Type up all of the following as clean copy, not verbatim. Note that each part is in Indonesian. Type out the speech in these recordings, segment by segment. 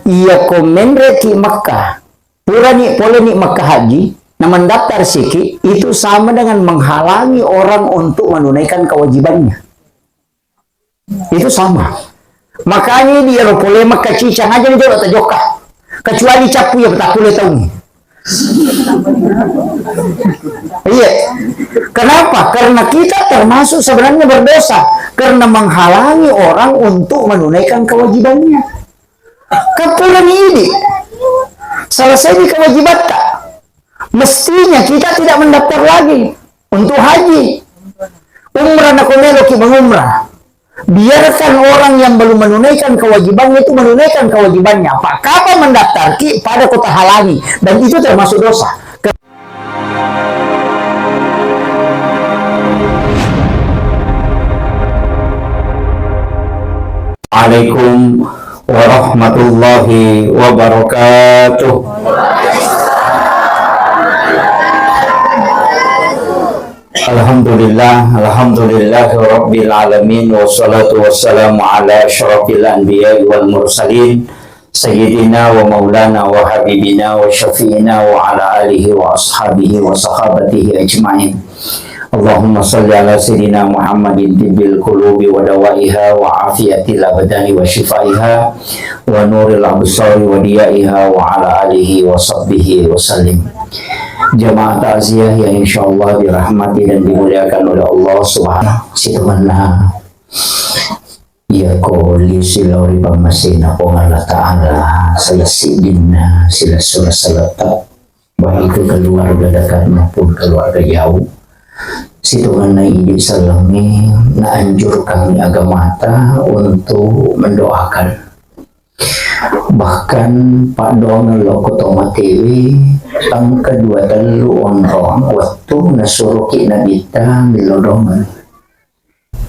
ia komen reki Makkah purani poleni Makkah haji na mendaftar siki itu sama dengan menghalangi orang untuk menunaikan kewajibannya. Itu sama. Makanya dia boleh Makkah cicang aja nih jodoh tajoka. Kecuali capu ya tak boleh tahu. Iya. Kenapa? Karena kita termasuk sebenarnya berdosa karena menghalangi orang untuk menunaikan kewajibannya. Kapulan ini selesai di kewajiban tak? Mestinya kita tidak mendaftar lagi untuk haji. Umrah nakomelo ki mengumrah. Biarkan orang yang belum menunaikan kewajibannya itu menunaikan kewajibannya. Pak kapan mendaftar ki pada kota halangi dan itu termasuk dosa. Assalamualaikum warahmatullahi wabarakatuh. Alhamdulillah rabbil alamin wassalatu wassalamu ala asyrafil anbiya'i wal mursalin sayyidina wa maulana wa habibina wa syafi'ina wa ala alihi wa ashabihi wa sahabatihi ajma'in. Allahumma salli ala sayyidina Muhammadin tibbil qulubi wa dawaiha wa afiyatil abdani wa shifaiha wa nuril absari wa diyaiha wa ala alihi wa sahbihi wa sallim. Jamaah takziah yang insyaallah dirahmati dan dimuliakan oleh Allah Subhanahu wa ya qoli silori pamasina po Allah Ta'ala salasidina sila salata baik ke keluarga dekat maupun keluarga jauh. Situkan na ijib salami na anjurkan agama ta untuk mendoakan. Bahkan Pak Donald Lokotoma TV ang kedua telu onrong waktu nasuruki nabita milodongan.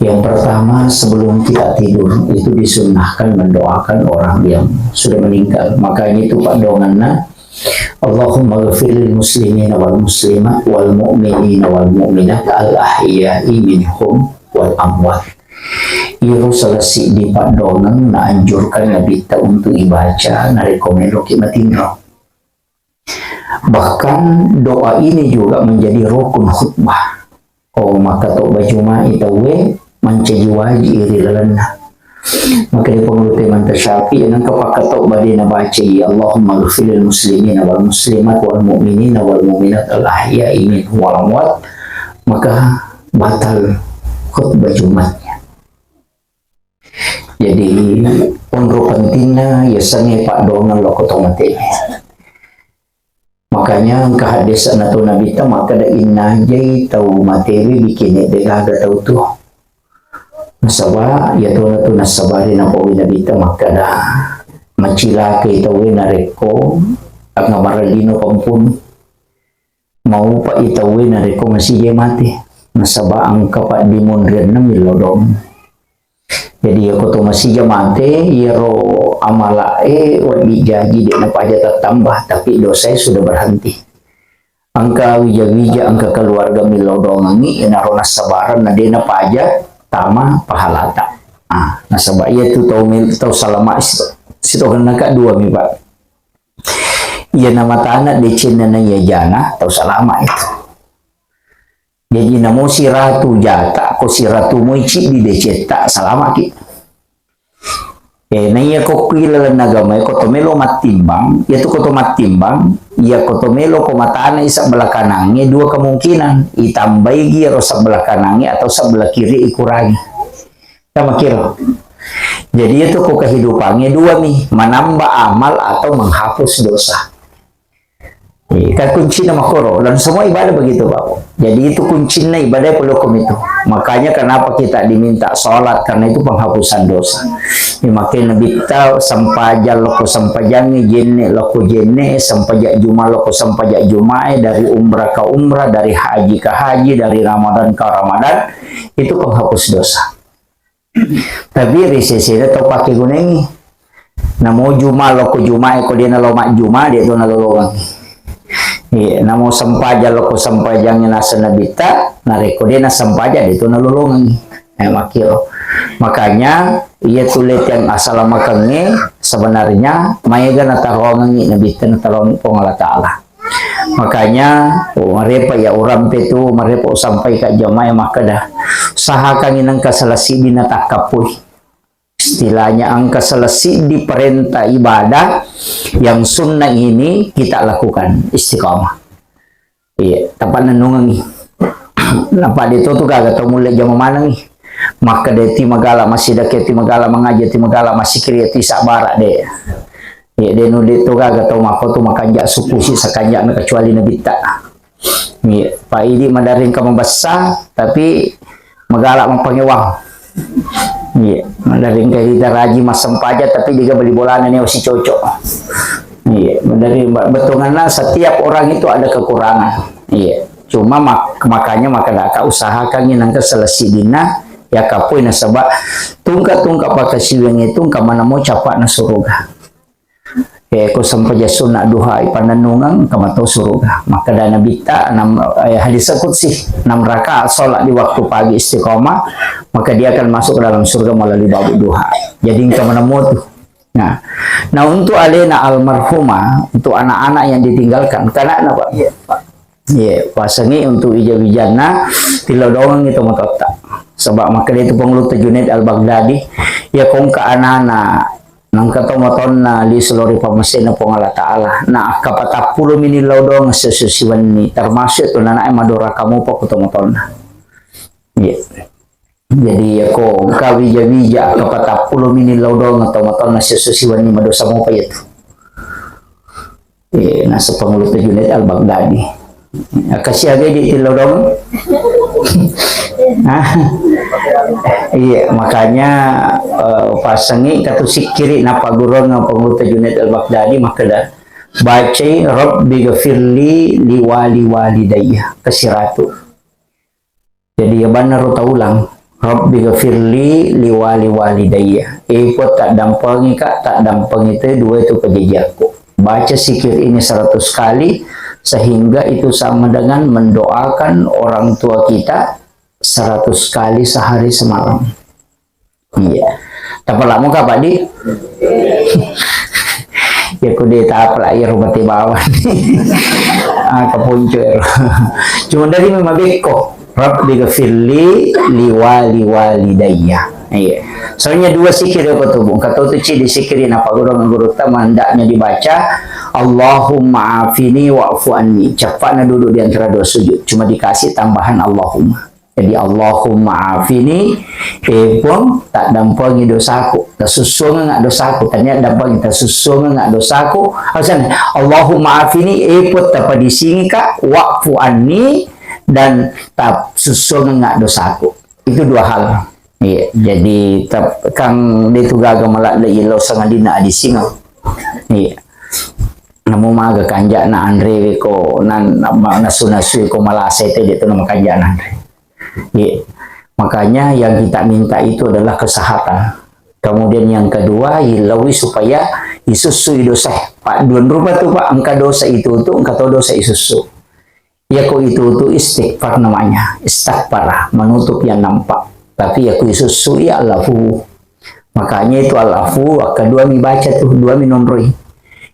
Yang pertama sebelum kita tidur itu disunahkan mendoakan orang yang sudah meninggal. Makanya itu Pak Dongan Allahumma ghafiril muslimina wal muslimat wal mu'minina wal mu'minat al ahya'i minhum wal amwat. Iro selesai di Pak Donang na anjurkan nabita untuk ibaca na rekomendo kimatindro. Bahkan doa ini juga menjadi rukun khutbah. Oh maka to bajuma itawe mancaji waji iri lalana. Maka di penguruti mantasyafi yang kapakato badina baca ya Allahumma ghafiril muslimina wal muslimat wal mu'minina wal mu'minat al ahya'i minhum wal amwat, maka batal khutbah Jumatnya. Jadi unru pentingnya ya sange Pak Donald Lokotoma TV. Makanya ke hadis anatu nabi ta maka da inna jai tau materi bikin degaga tau tuh. Nasaba ya tu nasabari na po nabi ta maka da macila kay tau nareko ang maralino pampun mau pa itawi nareko masige mati. Nasaba ang kapat di mondrian na milodom. Jadi aku tu masih jamate yero amalae wadi jaji dia napa aja tertambah tapi dosa sudah berhenti. Angka wija-wija angka keluarga milodongangi enaro nasabaran na dia napa aja tama pahalata. Nasaba iya tu tau salama sito naka dua mi Pak. Iya nama tanah di Cina na ya jana tau salama itu. Jadi namo si ratu jata ko si ratu mo ichi di deceta salama ki. Na iya ko kilalan nagamay ko tomelo matimbang, ya to ko to matimbang, iya ko tomelo ko matana isa belakanangnya dua kemungkinan, itambay giro sa belakanangnya atau sa belah kiri ikurangi. Tama kira. Jadi itu ko kehidupannya dua nih, menambah amal atau menghapus dosa. Kan kunci nama koro dan semua ibadah begitu Pak. Jadi itu kuncinya ibadah pelukum itu. Makanya kenapa kita diminta sholat karena itu penghapusan dosa. Makin nabi tahu sampajal loko sampajangi jenne loko jenne sampajak juma loko sampajak juma dari umrah ke umrah, dari haji ke haji, dari Ramadan ke Ramadan itu penghapus dosa. Tapi risesnya atau pakai gunengi. Namo juma loko juma eko dia nalomak juma dia tu nalolongan. Namo sampaja loko sampajangnya nasa nabita nareko dia na sampaja itu nalulungan makio. Makanya ia tulis yang asal makange sebenarnya mayaga na tarongi nabitan na tarongi po Allah Ta'ala. Makanya marepa ya orang itu marepa sampai ka jamaah maka dah usahakan inang kasalasi binatakapoy. Istilahnya angka selesai di perintah ibadah yang sunnah ini kita lakukan istiqamah. Iya, tanpa nenungan nih. Napa itu tuh kagak tahu mulai jam mana nih. Maka dia timagala masih deket timagala mengajar timagala masih kreatif sabara deh. Ya dia nulis tuh kagak tahu mako tuh makanja suku sih sakanja kecuali nabita. Iya, Pak Idi madarin ka membesar tapi magala mempangewang. Iya, dari kita raji masam paja tapi juga beli bola ini masih cocok. Iya, dari betungannya setiap orang itu ada kekurangan. Iya, cuma makanya maka usahakan nanti selesai dina ya kapoy na sabak tungka pakai siweng itu kamana mau capak na suruga. Ko sampai jasuna duha pananungan kamato suruga. Maka dana bita hadis qudsi 6 rakaat salat di waktu pagi istiqomah maka dia akan masuk ke dalam surga melalui bab duha. Jadi kemana mau tuh. Nah untuk alena almarhumah untuk anak-anak yang ditinggalkan karena apa? Iya, pasangi untuk ija-wijana tilodongan itu matota. Sebab maka dia itu pengelut Junaid al-Baghdadi ya kong ke anak-anak nang katomoton na li seluruh pamasina po Allah Ta'ala na kapatapulong minilaw daw nga sususiwan ni termasuk ito na madura kamu po katomoton na. Jadi ako kawija-wija kapatapulong minilaw daw nga tomoton na sususiwan ni madosa mo pa ito. Nasa Pangulo Junaid al-Baghdadi. Kasi agay di tilaw daw. Iya, makanya pasangi katu sikiri na paguron ng Pangulo Junaid al-Baghdadi maka dah baca Rabbi ghafirli liwali walidayya kasiratu. Jadi ya benar ulang Rabbi ghafirli liwali walidayya. Ikut tak dampangi kak tak dampangi itu dua itu pejajaku. Baca sikir ini 100 kali sehingga itu sama dengan mendoakan orang tua kita 100 kali sehari semalam. Iya. Tapi lama kah Pak Di? Ya kudu tahap lah ya rumah tibawan. Kepuncur. Cuma dari memabeko. Rabbi ghafirli liwali walidayya. Iya. Soalnya dua sikir apa tuh bung? Kata tu di sikirin apa guru taman hendaknya dibaca Allahumma afini wa'fu anni. Cepat duduk di antara dua sujud. Cuma dikasih tambahan Allahumma. Jadi Allahumma afini pun tak dampangi dosaku. Tersusun ngak dosaku. Tanya dampangi tersusun ngak dosaku. Asalnya Allahumma afini pun tak pada sini kak wa'fu anni dan tak susun ngak dosaku. Itu dua hal. Iya, jadi kang itu gagal malak le ilau sangat dina adi singa. Iya. Namu maga kanja na Andre ko nan nasu ko malase te itu nama kanja na Andre. Iya. Makanya yang kita minta itu adalah kesehatan. Kemudian yang kedua ilawi supaya isusu dosa. Pak duan rupa tuh Pak angka dosa itu tuh angka dosa isusu. Ya kok itu istighfar namanya. Istighfar menutup yang nampak. Tapi aku susu ya alafu. Makanya itu alafu kedua mi baca tuh dua mi nomroi.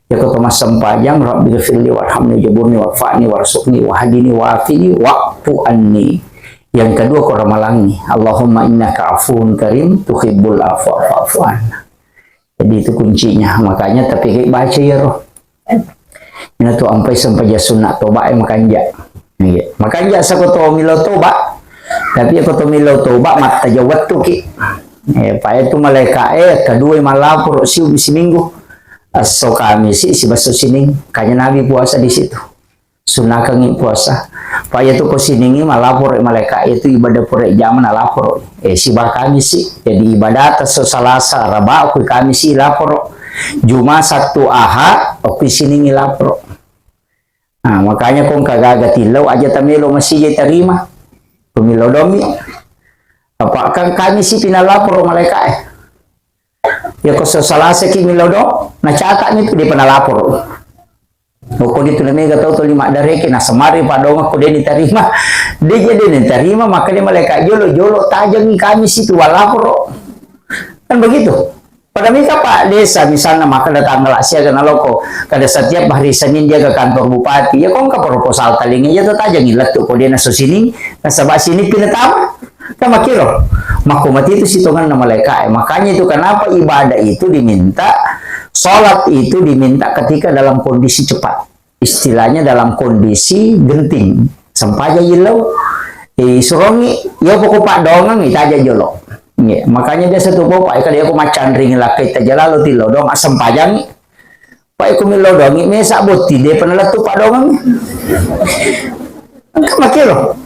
Ya kau Thomas sempajang Rabbi ghafirli warhamni jaburni warfa'ni warsuqni wahdini wa'afini wa'fu anni. Yang kedua kau ramalangi Allahumma innaka afuun karim tuhibbul afwa fa'fu anna. Jadi itu kuncinya. Makanya tapi kayak baca ya roh. Ini tuh sampai sunat toba makanya. Makanya saya kau milo toba. Tapi aku tu milau toba mat tajawat tu ki. Pak itu malaikat kedua malapur si minggu. So kami si basu sining kanya Nabi puasa di situ. Sunah kangi puasa. Pak itu ko siningi malapur malaikat itu ibadah pura zaman lapor. Si kami si jadi ibadat so Salasa Raba aku kami si lapor. Juma Sabtu Ahad aku siningi lapor. Nah, makanya kong kagagat tilaw aja tamilo masih terima. Pemilau domi apakah kami si pinalapor malaikat ya kau salah seki milau do nah catat itu di penalapor Kau gitu lemega tahu tu lima dareke na semari padong aku dia diterima. Dia jadi diterima maka dia malaikat jolo tajam kami situ walaporo. Kan begitu. Pada mereka Pak Desa misalnya maka datang sia kana loko. Kada setiap hari Senin dia ke kantor bupati. Ya kau ke proposal talingi ya tajam ilat tu kau dia naso sini na sabah sini pinatama. Kan makiro. Makumati itu situngan na malaikat. Makanya itu kenapa ibadah itu diminta, sholat itu diminta ketika dalam kondisi cepat. Istilahnya dalam kondisi genting. Sampaja ilau, surongi, ya pokok pak dongang itu aja jolo. Ya, makanya dia satu pak, kalau aku macan ring lakai aja lalu tilo dong asam pajang. Pak aku milo dongi, mesa boti dia pernah letup pak dongang. Angkat makiro.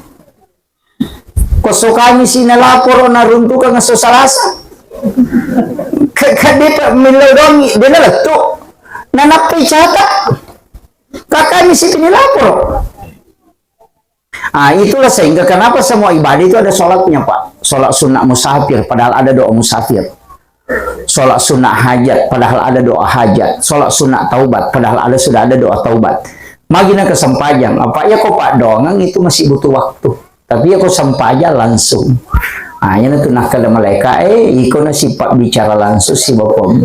Kosokami sinalapor na runtuh ka nga salasa. Kadita milodongi dia letuk. Nanapay chata. Kakami si pinilapor. Itulah sehingga kenapa semua ibadah itu ada sholatnya Pak. Sholat sunnah musafir padahal ada doa musafir. Sholat sunnah hajat padahal ada doa hajat. Sholat sunnah taubat padahal sudah ada doa taubat. Magina kesempajang. Apa ya kok Pak dongang itu masih butuh waktu. Tapi aku sampaja langsung. Yan itu nak kada malaikat iko na sifat bicara langsung si bapak.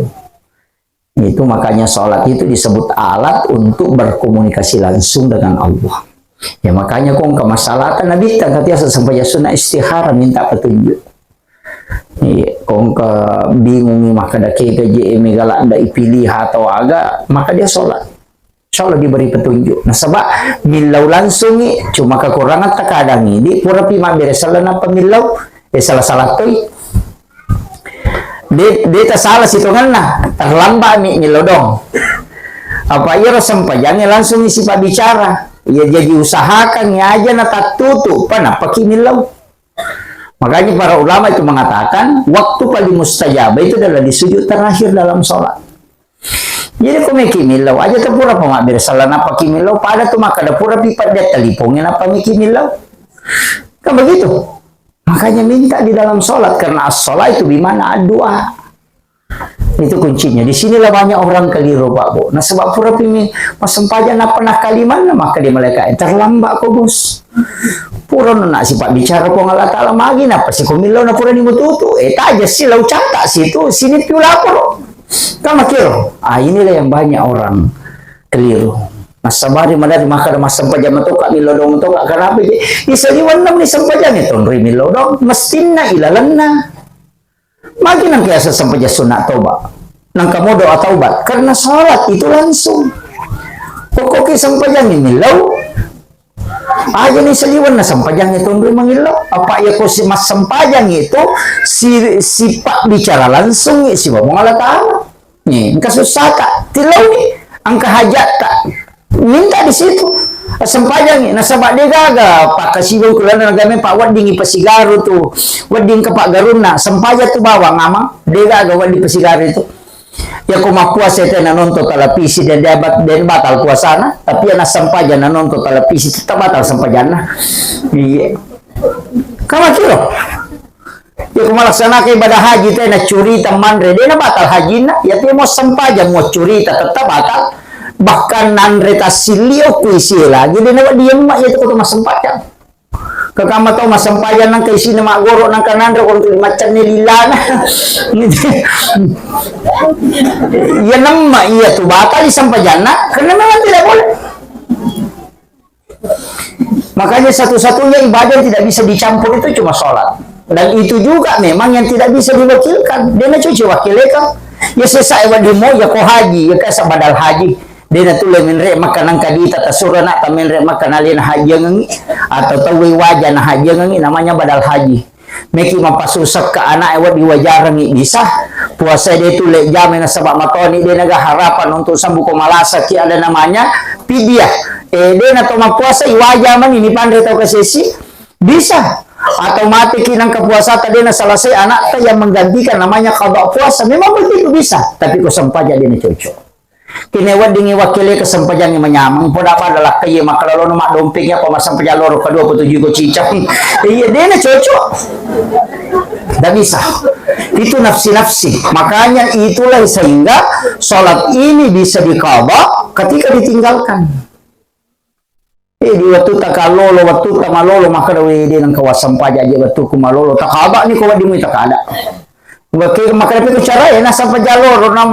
Itu makanya sholat itu disebut alat untuk berkomunikasi langsung dengan Allah. Ya makanya kong kemasalahkan Nabi tak kata sampai sunnah istihara minta petunjuk. Kong ke bingung maka dah ke JM galak anda pilih atau agak maka dia sholat. Insyaallah diberi petunjuk. Nah sebab milau langsung ni cuma kekurangan terkadang ini pura pima beresalah na pemilau salah tu dia tak salah situ kan nah terlambat milau dong. Apa ia sampajangnya langsung isi pak bicara. Ya jadi usahakan ya aja na tak tutup pana pakai milau. Makanya para ulama itu mengatakan waktu paling mustajab itu adalah di sujud terakhir dalam sholat. Jadi kau meki milau aja tu pura pemak bersalah napa kimilau pada tu maka ada pura pipat dia telipongin apa meki milau kan begitu. Makanya minta di dalam sholat karena sholat itu bimana doa itu kuncinya. Di sinilah banyak orang keliru Pak Bu. Nah sebab pura pimi masempaja na pernah kalimana maka dia malaikat terlambat kau bos. Pura nak sifat bicara kau Allah Taala magi napa si kau milau na pura ni mututu taja si lau catak situ sini tu lapor. Kan makiro. Inilah yang banyak orang keliru. Masabari madari maka mas sampajang itu kak milodong itu kak kenapa je? Isaliwan nam ni sampajang itu nri milodong mestina ilalanna. Makin nang kiasa sampajang sunat toba. Nang kamu doa taubat karena sholat itu langsung. Pokoknya sampajang ini milau. Aja ni saliwan na sampajang itu nri mangilau. Apa ya ko si mas sampajang itu si pak bicara langsung si bapak Allah Taala. Nih, engkau susah tak tilau ni, angka hajat tak minta di situ. Sampajang ni, nasabak dia gaga pak kasibau kulana nagame pak wading ipasigaru tu, wading ke pak garuna, sampaja tu bawa ngama, dia gaga wading pasigaru itu. Ya ko mapuasa itu nanonto televisi dan dapat dan batal puasana, tapi yang sampaja nanonto televisi tetap batal sampajana. Iya, kamu kira? Ya kau melaksanakan ibadah haji tu nak curi teman dia nak batal haji nak ya tu mau sampaja mau curi tetap batal bahkan nanre tasilio kuisi lagi dia nak diam mak ya tu kau mas sampaja ke kamar tu mas sampaja nang kuisi nama gorok nang kanandre kau tu macam ni lilana ya nama iya tu batal di sampaja nak kerana memang tidak boleh. Makanya satu-satunya ibadah yang tidak bisa dicampur itu cuma sholat. Dan itu juga memang yang tidak bisa diwakilkan. Dia nak cuci wakilkan. Ya sesak ewan dimo ya ko haji ya kasa badal haji. Dia nak tulen minre makanan kadita tasura nak taminre makan alin haji ngi atau tawi wajah na haji ngi namanya badal haji. Meki mapasusak ke anak ewan diwajar ngi bisa. Puasa dia tu lek jam na sabab matoni dia naga harapan untuk sambu ko malasa ki ada namanya pidiah. Dia nak toma puasa iwajah man ini pandai tau kesesi bisa. Atau mati kinang kepuasa tadi na selesai anak yang menggantikan namanya qada puasa memang begitu bisa tapi kesempaja dia cocok kini wadingi wakili kesempajan yang menyamang pada apa adalah kaya maka lalu mak dompingnya pemasang pejalur kedua petujuh ko cicak iya dia cocok tidak bisa itu nafsi-nafsi makanya itulah sehingga sholat ini bisa diqada ketika ditinggalkan. Di waktu tak kalolo, waktu tak malolo, maka dawe dia nang kawasan pajak aja waktu ku malolo, tak ada ni kau dimu tak ada. Waktu maka itu cara ya nasa pajaloro, na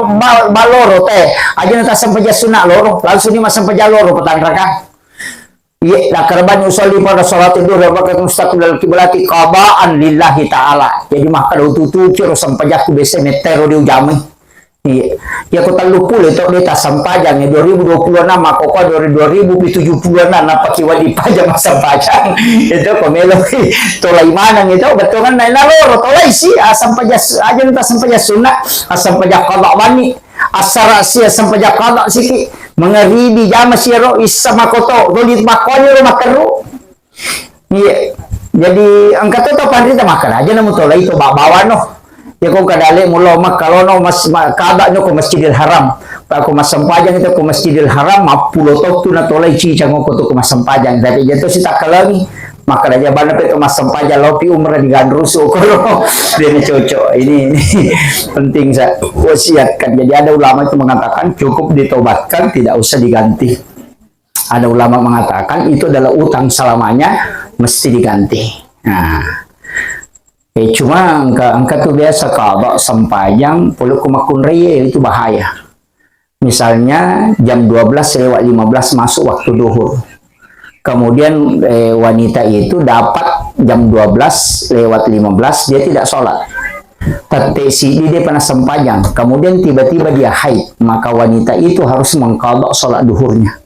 baloro teh, aja nata sampai jasuna loro, langsung ni masam pajaloro petang raka. Iya, nak kerban usolli pada salat itu rakaat mustaqbil al kiblati qabaan lillahi ta'ala. Jadi maka daw tutuki ro sampajak ku bese metero di ujami. Iya, ya kota lupul itu dia tak sampajang ya 2026 kok 2070 na pakiwa di pajang masa pajang itu komelo tolai manang itu betul kan naik loro tolai si asam pajak aja nta sampajak sunat asam pajak qada wani asara si asam pajak qada siki mengeribi jama siro isa makoto dolit makonyo makaru. Iya, jadi angkat itu pandita makan aja namun tolai itu bawa no. Ya kung kadali mula kalau no mas kada no ko Masjidil Haram. Pa ko masampajang itu ko Masjidil Haram mapulotok tu na tolay cicang ko to ko masampajang. Tapi jatuh si takalangi maka aja bana pe ko masampajang lopi umrah di gandruso ko dia cocok. Ini penting saya wasiatkan. Jadi ada ulama itu mengatakan cukup ditobatkan tidak usah diganti. Ada ulama mengatakan itu adalah utang selamanya mesti diganti. Nah, cuma angka tuh biasa kalau sempajang puluh kumakun reye itu bahaya. Misalnya jam 12:15 masuk waktu duhur. Kemudian wanita itu dapat jam 12:15 dia tidak sholat. Tertesi dia pernah sempajang. Kemudian tiba-tiba dia haid. Maka wanita itu harus mengqadha sholat duhurnya.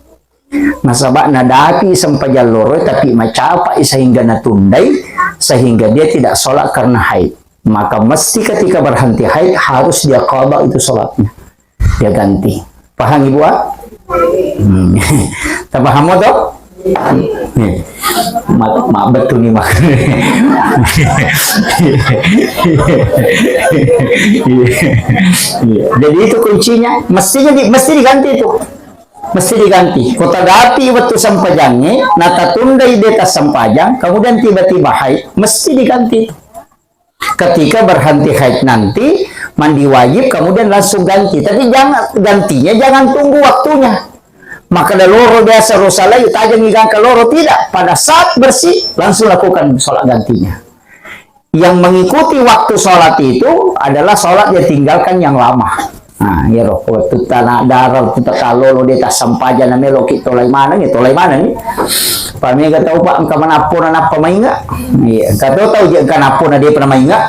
Nasabak nadati sempajang loro tapi macapa sehingga natundai sehingga dia tidak sholat karena haid. Maka mesti ketika berhenti haid harus dia qadha itu sholatnya. Dia ganti. Paham Ibu? Tak paham toh? Mak betul nih mak. Jadi itu kuncinya mesti diganti itu. Mesti diganti. Kota dati waktu sampajangnya, nata tundai deta sampajang, kemudian tiba-tiba haid, mesti diganti. Ketika berhenti haid nanti, mandi wajib, kemudian langsung ganti. Tapi jangan gantinya, jangan tunggu waktunya. Maka ada loro biasa rosalai, tajam ikan ke loro tidak. Pada saat bersih, langsung lakukan sholat gantinya. Yang mengikuti waktu sholat itu adalah sholat yang tinggalkan yang lama. Nah, ya roh, waktu tanah darah, kita kalau dia tak sampaja na melo kita tolay mana nih. Pami kata tahu pak, engkau manapun anak pemain enggak? Iya, kata tahu dia kanapun dia pernah main enggak?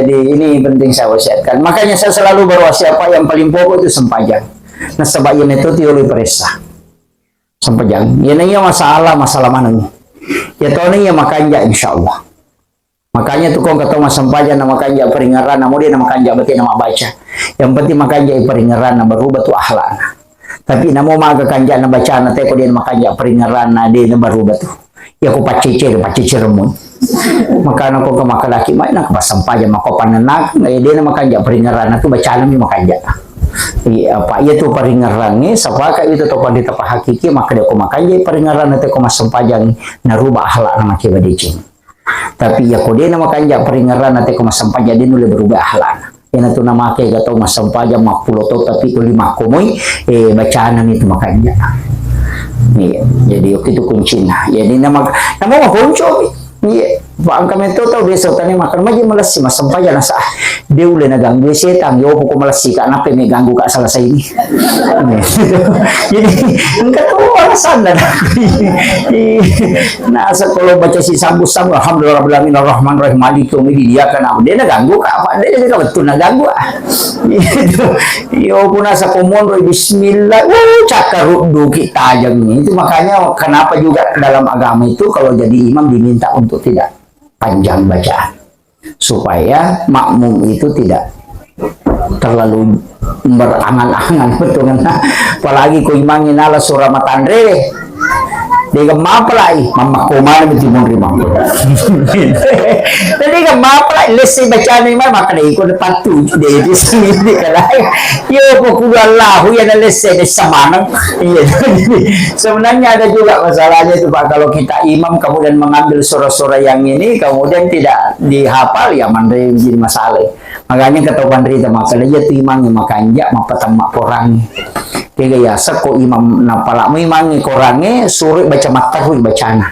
Jadi ini penting saya wasiatkan. Makanya saya selalu berwasiat apa yang paling pokok itu sempajang. Nah, sebab ini itu tiuli peresa. Sempajang. Ini masalah mana nih? Ya tahu nih ya makanya insyaallah. Makanya tuh kau kata masampajan nama kanja peringaran nama dia nama kanja berarti nama baca. Yang penting makanya peringaran nama berubah tu akhlak. Tapi nama maga kanja nama baca nanti kau dia nama kanja peringaran dia nama berubah tu. Ya kau pacicer remun. Maka kau ke maka laki mana kau masampajan maka panenak dia nama kanja peringaran tu baca nama kanja. Apa ia tu peringaran ni siapa kau itu tu kau di tempat hakiki maka dia kau makanya peringaran nanti kau masampajan narubah akhlak nama kiba dicing. Tapi ya kode nama kanja peringaran nanti ke masampa jadi nule berubah akhlak. Yang itu nama ke gatau masampa jam makuloto tapi ulima komoy bacaan itu makanya. Jadi itu kuncinya. Jadi nama mah kunci. Iya, Pak kami itu tahu dia sultan makan maji malas si masampa jana sah. Dia uleh naganggu setan yo pokok malas si kak nape me ganggu kak salah saya ini. Jadi enggak tahu alasan dan nah kalau baca si sambu-sambu alhamdulillah rabbil alamin arrahmanir rahim maliki yaumidin dia kan dia naganggu kak apa dia juga betul naganggu itu yo pun asa komondo bismillah cakar duki tajam ini itu makanya kenapa juga dalam agama itu kalau jadi imam diminta untuk tidak panjang bacaan supaya makmum itu tidak terlalu berangan-angan betul kan apalagi ko imangin ala surah matandre dia mapalai mama kumana biti mon rimang jadi ka mapalai lesi bacaan ni maka dai ko dapat tu dia di sini kalai yo ko kudu Allah ya na lesi de samanang iya sebenarnya ada juga masalahnya itu Pak kalau kita imam kemudian mengambil surah-surah yang ini kemudian tidak dihafal ya mandai jadi masalah Makanya ketahuan rita makalaya tu imang makanja mapatamak korang. Kaya yasa ko imam napala mo imang korangnya suri baca matahui bacana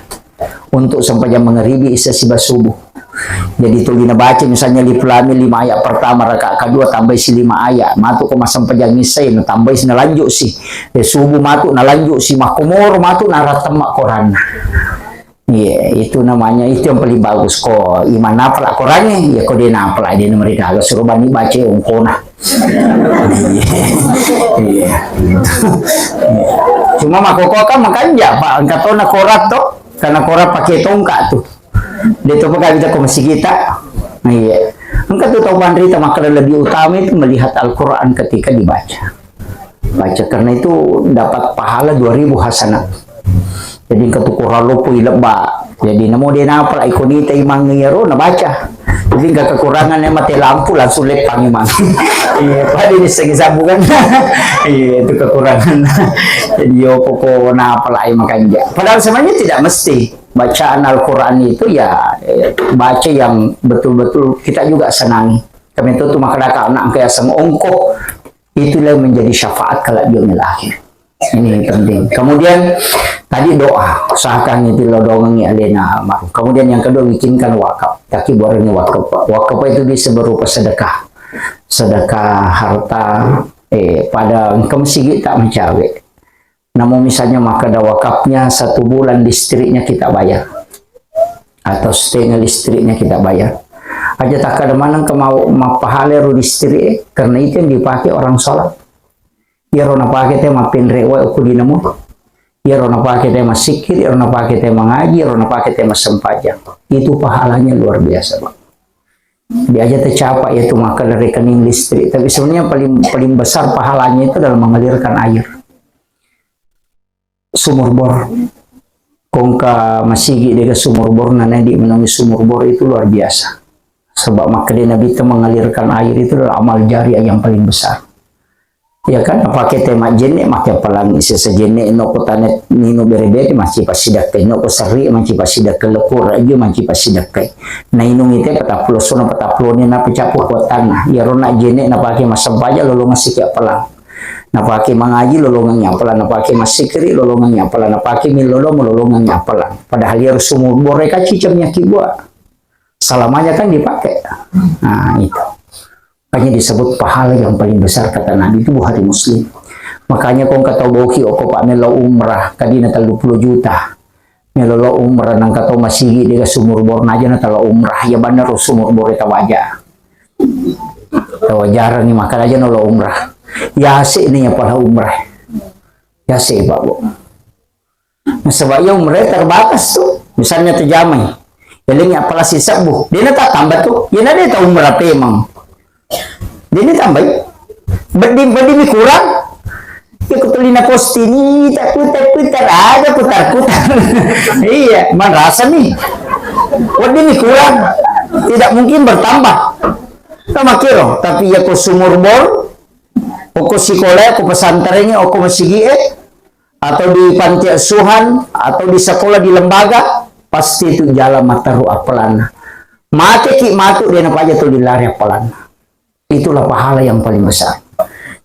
untuk sampai jam mengeribi isa si basubuh. Jadi tulis na baca misalnya di pelami 5 ayat pertama rakaat kedua tambah si 5 ayat matu ko masampai jam isay na tambah si nalanjut si subuh matu nalanjut si makumor matu naratamak korana. Iya, itu namanya itu yang paling bagus kok iman nafla Qurannya ya kok dia nafla dia mereka agak suruh bani baca ungkona. Iya. Cuma makoko kan makanya Pak angkat na korat tuh karena korat pakai tongkat tuh. Dia tuh pakai kita ke masjid kita. Iya. Angkat tuh tahu bandrita maka lebih utama itu melihat Al-Quran ketika dibaca. Baca karena itu dapat pahala 2000 hasanat. Jadi ketukar lupu ileba. Jadi namo dia napa ikonita imang ngiro na baca. Jadi enggak kekurangannya mati lampu langsung lepang imang. Iya, pada ini segi sambungan. Iya, itu kekurangan. Jadi yo pokok napa lah makanya. Padahal sebenarnya tidak mesti bacaan Al-Qur'an itu ya baca yang betul-betul kita juga senangi. Kami itu maka anak kayak sama ongko itulah menjadi syafaat kalau dia akhir. Ini penting. Kemudian tadi doa, usahakan itu lo dongangi alena almarhum. Kemudian yang kedua bikinkan wakaf. Taki borengnya wakaf. Wakaf itu bisa berupa sedekah, sedekah harta. Pada engkau masih tak mencawe. Namun misalnya maka ada wakafnya 1 bulan listriknya kita bayar, atau setengah listriknya kita bayar. Aja tak ada mana kemau pahala listrik karena itu yang dipakai orang sholat. Ya rona pakai tema pinrewa aku dinamo. Ya rona pakai tema sikir, ya rona pakai tema ngaji, ya rona pakai tema sempajang. Itu pahalanya luar biasa, Pak. Dia aja tercapai yaitu maka dari rekening listrik. Tapi sebenarnya paling besar pahalanya itu dalam mengalirkan air. Sumur bor. Kongka masigi dengan sumur bor nana di menangi sumur bor itu luar biasa. Sebab maka dia Nabi itu mengalirkan air itu adalah amal jariah yang paling besar. Ya kan, pakai tema jenek makai pelangi sesejenek no kotane nino berebet masih pasti dakai no kosari masih pasti dakai lekur aja masih pasti dakai. Nah inung itu petaplo sono petaplo ni na pecapu kotana. Ya rona jenek na pakai masam paja lolongan sikia pelang. Na pakai mangaji lolongan nyapelan, na pakai masikri lolongan nyapelan, na pakai milolong lolongan nyapelan. Padahal dia sumur boreka cicamnya kibua. Salamanya kan dipakai. Nah itu. Makanya disebut pahala yang paling besar kata Nabi itu Bukhari Muslim. Makanya kau kata boki oko pak melo umrah tadi natal 20 juta. Melo umrah nang kata masih di sumur bor naja natal umrah ya benar sumur bor eta wajah. Tawajaran nih makan aja nolo umrah. Ya asik nih ya pada umrah. Ya asik Pak Bu. Nah sebabnya umrah terbatas tuh. Misalnya terjamai. Jadi apalah sisa Bu. Dia tak tambah tuh. Ya nanti tahu umrah emang. Jadi tambah, berdimi kurang, ya kutulina post ini tak putar ada putar. Iya, mana rasa nih? Berdimi kurang, tidak mungkin bertambah. Sama kiro, tapi ya ko sumur bor, ko sekolah, ko pesantrennya, ko masjid, atau di panti asuhan, atau di sekolah di lembaga, pasti itu jalan mataru apalan. Mati ki matu dia apa aja tuh dilari apalan. Itulah pahala yang paling besar.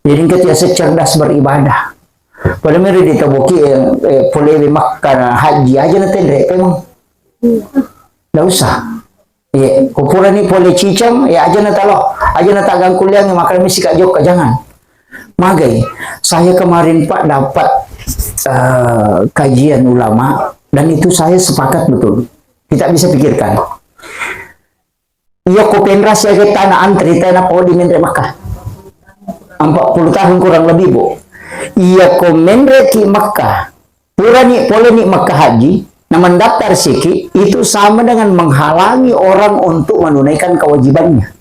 Jadi ketika cerdas beribadah. Pada meri ditaboki boleh makan haji aja nanti rek memang. Tidak usah. Ya, kupuran ni boleh cicam ya aja nanti lo. Aja nanti agang kuliah makan misi kak jok jangan. Magai, saya kemarin Pak dapat kajian ulama dan itu saya sepakat betul. Kita bisa pikirkan. Iya kopenras ya kita na antri tanah po di Mendre Makkah 40 tahun kurang lebih Bu. Iya komendre ki Makkah purani poleni Makkah haji na mendaftar siki itu sama dengan menghalangi orang untuk menunaikan kewajibannya.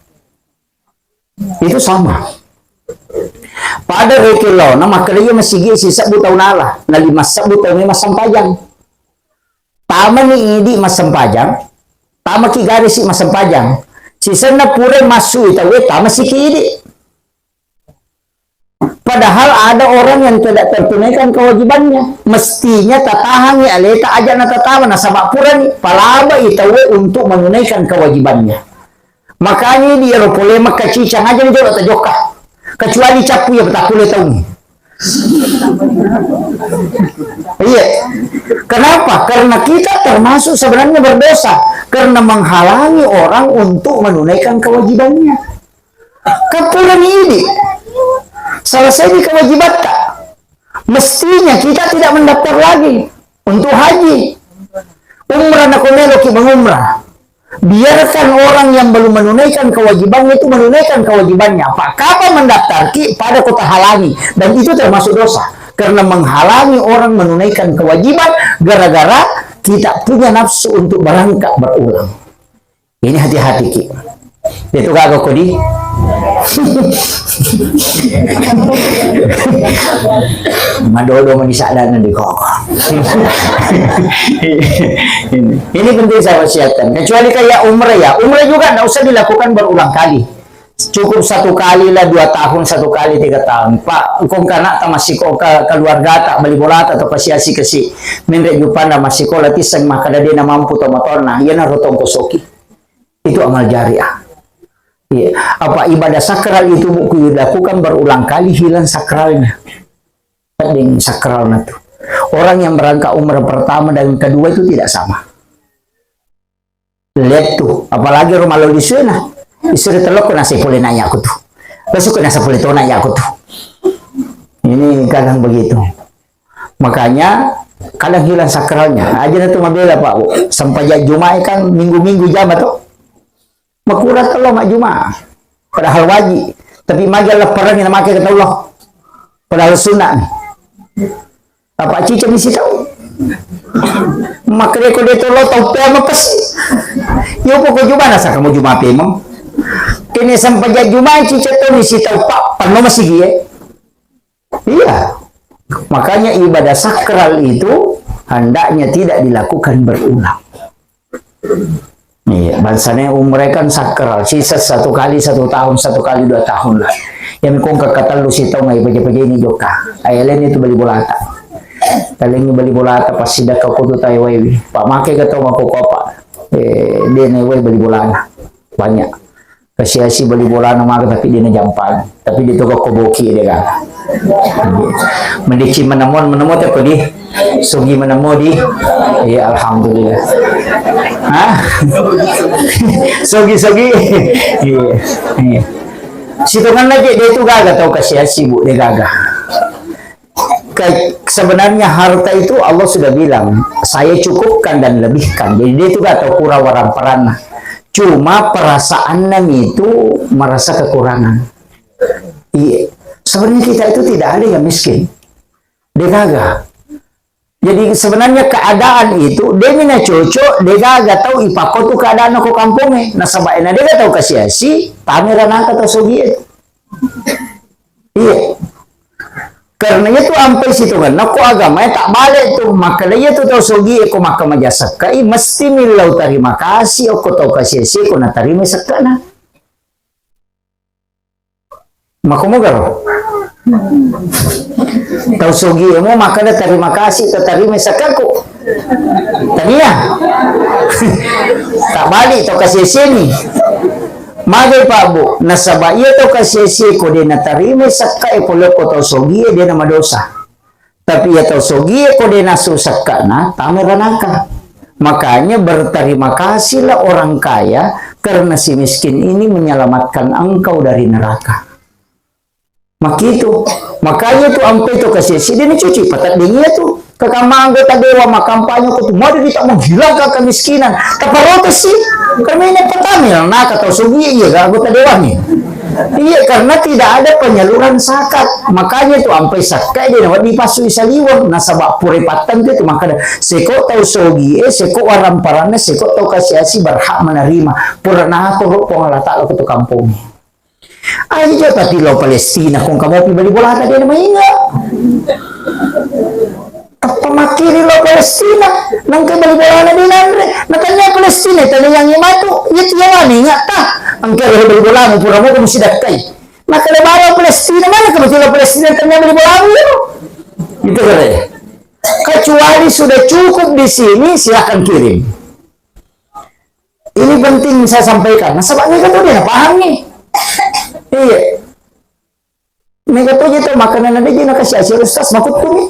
Itu sama. Pada rekilo na makanya masih sisa butau nala na 5 butau ni masampajang. Tama ni idi masampajang. Tama ki garis si masampajang. Sisa na pura masuk itu tama si kiri. Padahal ada orang yang tidak tertunaikan kewajibannya. Mestinya tatahan ya leta aja na tatawa na sabak pura ni palaba itu untuk menunaikan kewajibannya. Makanya dia boleh makan cicang aja nih jauh joka. Kecuali capu ya tak boleh tahu. Iya. Kenapa? Karena kita termasuk sebenarnya berdosa karena menghalangi orang untuk menunaikan kewajibannya. Kepulan ini selesai di kewajiban tak? Mestinya kita tidak mendaftar lagi untuk haji. Umrah nak melok mengumrah. Biarkan orang yang belum menunaikan kewajibannya itu menunaikan kewajibannya. Pak, kapan mendaftar pada kota halangi, dan itu termasuk dosa karena menghalangi orang menunaikan kewajiban gara-gara tidak punya nafsu untuk berangkat berulang. Ini hati-hati Ki. Itu kagak kodi. Madodo menisadana di kok. Ini penting saya wasiatkan. Kecuali kayak umrah ya, umrah juga tidak usah dilakukan berulang kali. Cukup 1 kali lah, 2 tahun, 1 kali 3 tahun. Pak, kong kana ta masih kok keluarga tak beli bola atau pasiasi kesi. Mendek jupanda masih kok latih sang makada dia mampu to motorna, ya na rotong kosoki. Itu amal jariah. Ya, apa ibadah sakral itu buku dilakukan berulang kali hilang sakralnya. Penting sakralnya tuh. Orang yang berangkat umrah pertama dan kedua itu tidak sama. Lihat tuh, apalagi rumah lo di sana. Istri telok kena boleh nanya aku tuh. Besok kena boleh tahu nanya aku tuh. Ini kadang begitu. Makanya kadang hilang sakralnya. Aja itu mabela Pak. Sampai Jumat kan minggu-minggu jam tuh. Makurat kalau mak Jumat. Padahal wajib. Tapi majalah perang yang makai kata Allah. Padahal sunnah. Apa cica misi tahu? Makanya kau dia tolong tahu apa pasti. Ya pokok Jumat nasa kamu Jumat emang. Kini sampai Jumat cica tahu misi tahu Pak. Pernah masih dia. Iya. Makanya ibadah sakral itu hendaknya tidak dilakukan berulang. Iya, bangsanya umrah kan sakral, sisa 1 kali 1 tahun, 1 kali 2 tahun lah. Yang kong kekatan lu sih tau nggak pagi-pagi ini joka. Ayelen itu beli bola tak. Kalian beli bola tak pas sidak kau tuh tahu wae. Pak make ketau aku apa. Dia nih wae beli bola banyak. Kasiasi beli bola nama tapi dia jampan. Tapi dia tuh kok boki dia kan. Mendici menemon apa di? Sugi menemu di? Ya alhamdulillah. Hah? Sogi. Iya. Situngan lagi dia itu gagah tahu kasiasi Bu, dia gagah. Sebenarnya harta itu Allah sudah bilang, saya cukupkan dan lebihkan. Jadi dia itu gak tahu kurang warang perana. Cuma perasaannya itu merasa kekurangan. Iya. Sebenarnya kita itu tidak ada yang miskin. Dia gagah. Jadi sebenarnya keadaan itu dia mina cocok, dia gak tahu ipako tuh keadaan aku kampungnya. Nah sabaina dia gak tahu kasiasi, pameran angka atau sogiet. Iya. Karena itu ampai situ kan, aku agamanya tak balik tuh, makanya itu tahu sogiet, aku maka majasakai, mesti milau terima kasih, aku tahu kasiasi, aku na terima sekana. Maku garo. Tahu sogi mo makanya terima kasih terima sakaku tania tak balik to kasih sini magai Pak Bu nasaba iya to kasih ko dia na terima sakai polo ko to sogi dia nama dosa tapi ya to sogi ko dia nasusaka na tameranaka. Makanya berterima kasihlah orang kaya karena si miskin ini menyelamatkan engkau dari neraka. Makanya tuh ampe itu kasih si dia cuci patat dingin tuh ke kamar anggota dewa makampanye ko tuh mau dia tak menghilangkan kemiskinan kaparotes sih karena ini pertamina nah kata sugi iya anggota dewa nih iya karena tidak ada penyaluran zakat makanya tuh ampe sakai dia dapat dipasui saliwang nasabak puripatan itu makanya seko tahu sugi seko waram parane seko tahu kasih asi berhak menerima purana aku pengalata lo ke kampung. Ayo tadi lo Palestina kung kamu beli bola tadi na mainga. Pamakiri lo Palestina nang beli bola na din andre. Nakanya Palestina tadi yang imatu itu yang ani nga ta. Ang kaya beli bola mo pura mo kung sidakay. Nakalabaro Palestina mana kamu lo Palestina tanya beli bola mo. Itu kaya. Kecuali sudah cukup di sini silakan kirim. Ini penting saya sampaikan. Nah, sebabnya kata dia paham nih. Iya. Mereka tuh gitu makanan ada dia nak kasih hasil ustaz makut tuh nih.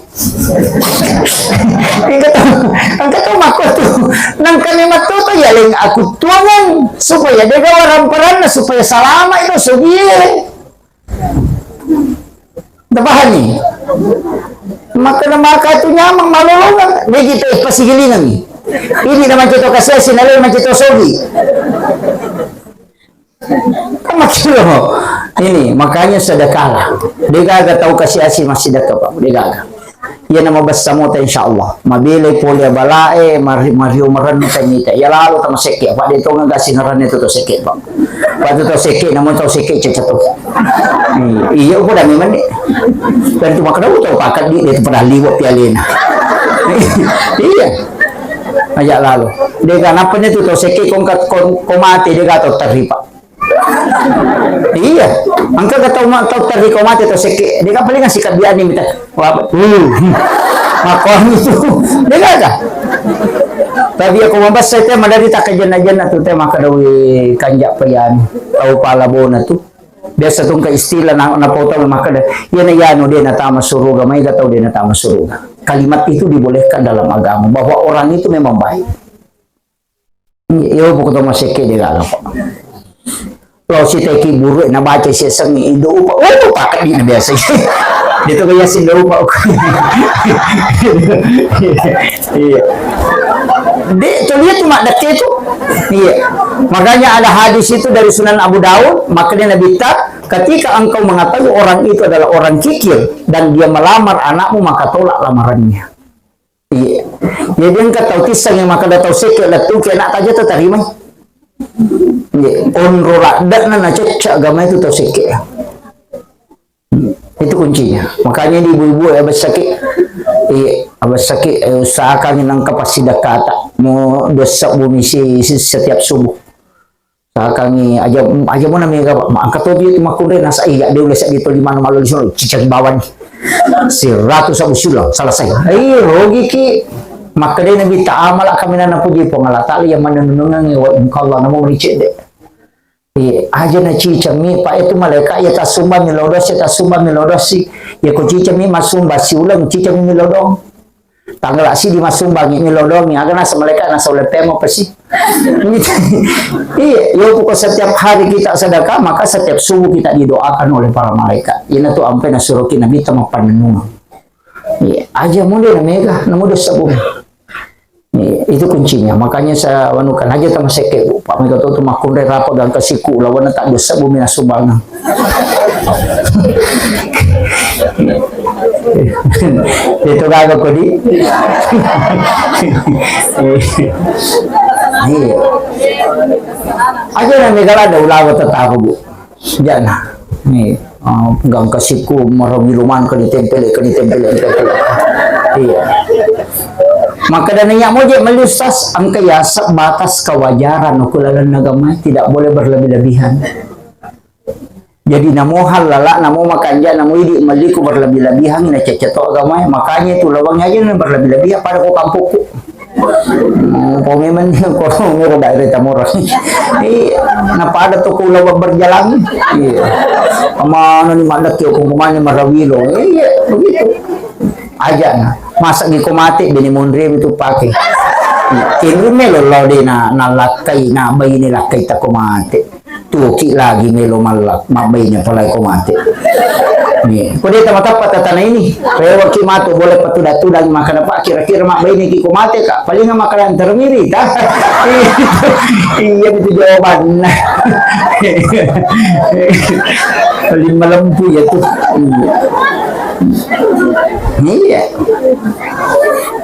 Angkat tuh makut tuh. Nang kalimat tuh ya leng aku tuangan supaya dia gawaran peran supaya salama itu sugie. Tabahan nih. Maka itu nyamang malolongan. Dia gitu pasigilingan nih. Ini naman kita kasih sinalo naman kita sogi. Makilo. Ini makanya sedekah. Dia gak tahu kasih asih masih sedekah Pak. Dia gak. Ya nama bersama ta insyaallah. Mabile polia balae mario maran tanyita. Ya lalu tama seke Pak dito nga gasing ngaran itu to seke Pak. Pak to seke namun to seke cecato. Iya ko dami man. Dan cuma kada uto pakat di dito pada liwat pialina. Iya. Aja lalu. Dia ganap niya to seke kung mati dia gato taripa. Iya, angka kata tari komate to seke, dia kan paling ngasih kabian nih minta, makon itu, dia gak. Tapi aku mabas saya teh madari tak kajan-ajan tuh teh maka dawi kanjak payan, tahu palabona tuh. Biasa tong ka istilah na pauta maka yan ayano dia natama suruga, may gataw dia natama suruga. Kalimat itu dibolehkan dalam agama bahwa orang itu memang baik. Iyo buku to maseke dia gak apa. Kalau si teki buruk na baca siya sang indo upa, pakai din biasa. Dito kaya si indo upa. Iya. Dito lihat cuma dekat itu. Iya. Makanya ada hadis itu dari Sunan Abu Daud, makanya Nabi ketika engkau mengetahui orang itu adalah orang kikir dan dia melamar anakmu maka tolak lamarannya. Iya. Jadi engkau tahu kisah yang maka dah tahu sekek letu ke anak aja tu terima. Onrola dan nana cecak agama itu toseke. Itu kuncinya. Makanya di ibu-ibu abas sakit usahakan nang kapasitas kata mau dosa bumi setiap subuh. Usahakan aja mo na may angkat to di makulay nasa iya dia ulit sa dito 5 na malo lisun cicag bawan si ratu sa usulang salah saya. Ay rogi ki makanya nabi ta'amal kami na napuji pangalatali yang mananunungan wa inkallah namo melicit de. Aja na cica mi pa itu malaikat ya tasumba milodos ya tasumba milodos si ya ko cica mi masumba si ulang cica mi milodong tanggal si di masumba mi milodong ya agak nasa malaikat nasa ulat temo pa si. Iya, yo pokok setiap hari kita sedekah maka setiap subuh kita didoakan oleh para malaikat. Ina tu ampe na suruki nabi ta mapanunungan. Iya, aja mudah na mega na mudah sabung. Itu kuncinya. Makanya saya wanukan aja sama seke bu. Pak mereka tuh makun rapor dan kesiku lawan tak dosa bumi nasumbangan. Itu kagak kok di. Iya. Aja na megala ada ulawa tataho bu. Jana. Nih, gang kesiku marawiluman ke ditempel. Iya. Maka dananya mo je melusas ang kaya sa batas kewajaran ukulalan agama tidak boleh berlebih-lebihan. Jadi namo halala namo makanja namo idi maliku berlebih-lebihan na ceceto agama makanya itu lawangnya aja berlebih-lebihan pada ko kampuku. Komeman ko ngero daerah tamora. Napada to kulaw berjalan. Iya. Amano ni madak yo kung kumanya marawilo. Iya, begitu. Aja na masak di komate bini mondre itu pakai kini melo lo di na lakai na bayi ni lakai ta komate tuki lagi melo malak mabai nya palai komate ni kode ta matapat ta ini pero kimato boleh patuda-tuda makan apa kira-kira mak bayi ni ki komate ka paling makanan termiri ta iya itu jawaban paling malampu ya tuh. Iya.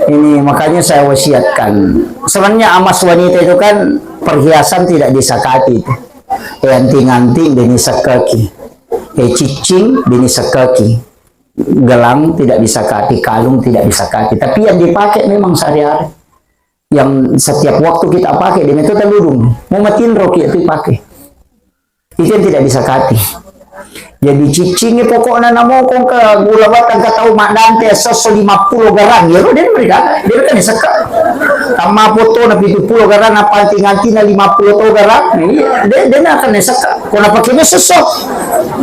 Ini makanya saya wasiatkan. Sebenarnya emas wanita itu kan perhiasan tidak disakati itu. Anting-anting dini sakaki. Cicing dini sakaki. Gelang tidak disakati, kalung tidak disakati. Tapi yang dipakai memang sehari-hari. Yang setiap waktu kita pakai di metode ludung. Mau matiin roki itu pakai. Itu yang tidak disakati. Jadi cicing pokoknya namo kong ke gulawat ang kataw madante sa 50 garang. Yero din mereka. Dia kan saka. Tama po to na 70 garang na pantinganti na 50 to garang. Dia akan saka. Kung napakin mo susok.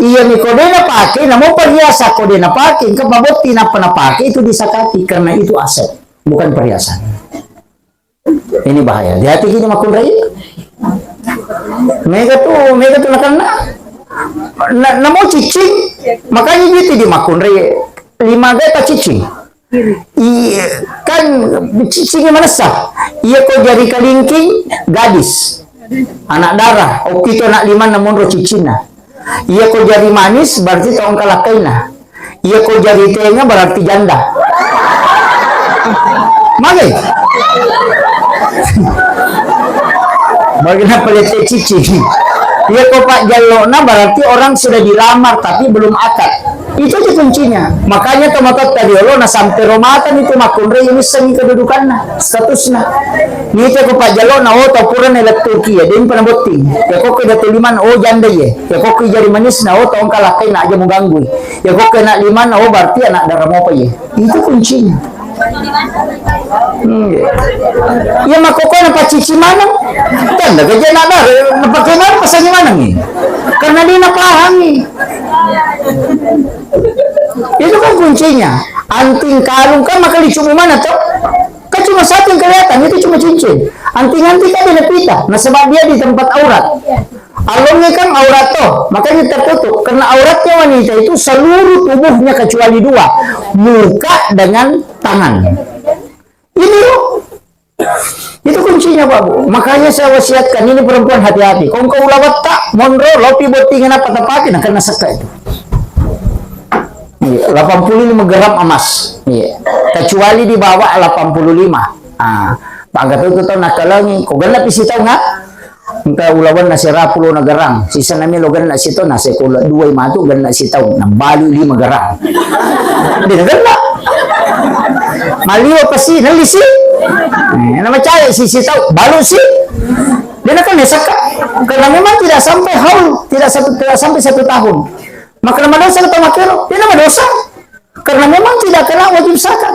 Iya ni ko din napake. Namo perhiasa ko din napake. Kapabuti na panapake itu disakati karena itu aset, bukan perhiasan. Ini bahaya. Di hati kini makul raya. Mega tuh nakana. Namo cicing, makanya gitu di makun re 5 gata cicing. Kan cicingnya mana sah? Iya kok jari kalingking gadis, anak darah. Oke itu anak 5 namun ro cicina. Iya kok jari manis berarti tahun kalakaina. Iya kok jari tengah berarti janda. Mage. Bagaimana pelete cicing? Ya kok Pak Jalona berarti orang sudah dilamar tapi belum akad. Itu aja kuncinya. Makanya tomatot tadi na sampai romatan itu makunre ini seni kedudukannya, statusnya. Ini kok Pak Jalona tapuran elek Turki ya, dia pernah bukti. Ya kok kena tuliman janda ya. Ya kok jadi manis tahun kalah kena aja mau ganggu. Ya kok kena 5 berarti anak darah mau apa ya. Itu kuncinya. Ya makoko na pacici manang tanda gaja na napakai mana pasangin manang karena dia napahami. Itu kan kuncinya. Anting kalung kan maka dicuma mana tuh kan cuma satu yang kelihatan, itu cuma cincin. Anting-anting kan ada pita, nah sebab dia di tempat aurat. Alumnya kan aurat toh, makanya tertutup. Karena auratnya wanita itu seluruh tubuhnya kecuali 2, muka dengan tangan. Ini loh. Itu kuncinya Pak Bu. Makanya saya wasiatkan ini perempuan hati-hati. Kau ulawat tak monro lopi botingan apa tepatin akan nasaka itu. 85 gram emas. Kecuali di bawah 85. Pak Gatot itu tahu nakalangi. Kau ganap isi tahu nggak? Engkau ulawan nasi rapulo na garang. Sisa namin lo ganap nasi to nasi kula 2 matu ganap nasi tahu. Nang bali 5 garang. Hindi na ganap. Maliwa pa si nalisi. Nama cahaya si tahu balu si. Dia nak kena saka. Karena memang tidak sampai haul, tidak sampai 1 tahun. Maka nama dosa atau makero, dia nama dosa. Karena memang tidak kena wajib zakat.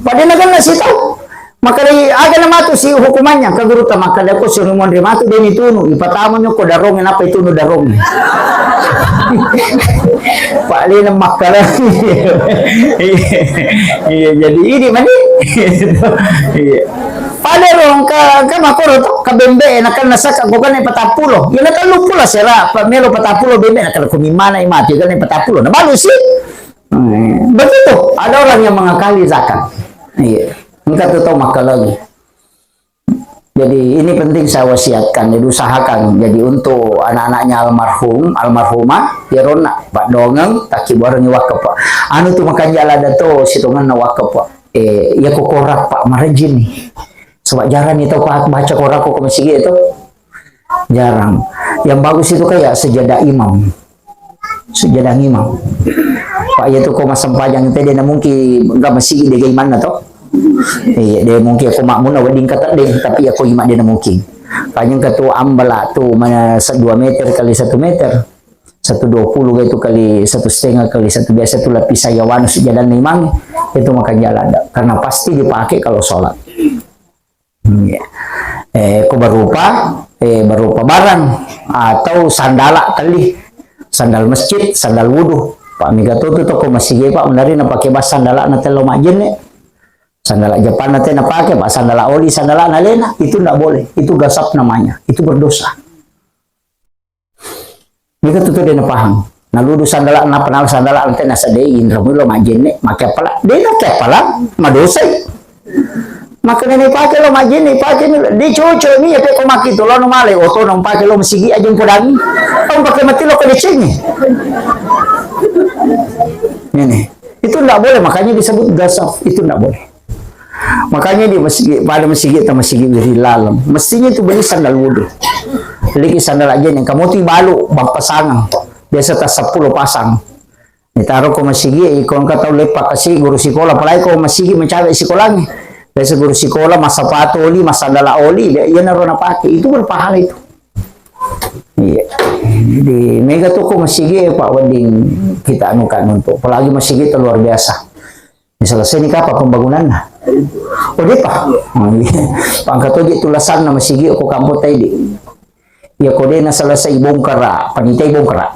Padahal nak si tahu. Maka dari aga nama tu si hukumannya ke guru ta maka dia ko suruh mon rematu dia ditunu ipatamo nyo ko darong apa itu no darong. Pak Lina makara. Iya jadi ini mani. Iya. Pada rong ka makoro to ka bembe na kan nasaka ko kan 40. Ila kan lupula sira pamelo 40 bembe na kan kumimana imati kan 40. Na bagus sih. Begitu. Ada orang yang mengakali zakat. Iya. Enggak tahu maka lagi. Jadi ini penting saya wasiatkan, jadi usahakan. Jadi untuk anak-anaknya almarhumah, ya rona Pak dongeng, tak kibarnya wakaf Pak. Anu tuh makan jalan dato, situngan na wakaf Pak. Ya kok korak Pak marajin nih. Sebab jarang itu Pak baca korak kok masih gitu. Jarang. Yang bagus itu kayak sejadah imam. Sejadah imam. Pak itu kok masam panjang itu dia mungkin enggak masih di gimana toh. Dia mungkin aku makmun wading kata deh tapi aku imak dia mungkin kanyang ketua ambala tu mana 2 meter kali 1 meter 120 gitu kali 1,5 kali 1 biasa tu lapis sayawan sejalan memang itu makan jalan karena pasti dipakai kalau sholat. Kau berupa barang atau sandala kali sandal masjid sandal wudu Pak Migato tu toko masih Pak menarik nak pakai bas sandala na telo majin sandala Jepang nanti nak pakai Pak sandala oli sandala nalena itu tidak boleh itu gasap namanya itu berdosa. Mereka tuh dia nak paham. Naludu sandala na penal sandala nanti nasa dei indra mulo majene makai pala dia nak pakai pala madosa. Maka ini pakai lo majene pakai di cucu ni ya peko maki tu lo no male oto no pakai lo masigi aja podang. Ang pakai mati lo kedecengnya. Ini itu tidak boleh makanya disebut gasap itu tidak boleh. Makanya di masjid pada masjid lalam mestinya itu beli sandal wudu. Beli sandal aja yang kamu tu balu bang pasangan biasa tas 10 pasang. Ditaruh ke masjid ikon kata lepak kasih guru sekolah apalagi kau masjid mencari sekolahnya. Biasa guru sekolah masa sepatu oli masa sandal oli dia naruh nak pakai itu berpahala itu. Iya. Di mega tuh kok masigi Pak Wading kita anukan untuk apalagi masigi itu luar biasa. Selesai ni kapan pembangunan na? O di pa? Pangkatodi tulasan na masigi ako kampo tayo di. Ya ko din na selesai bongkara, panitay bongkara.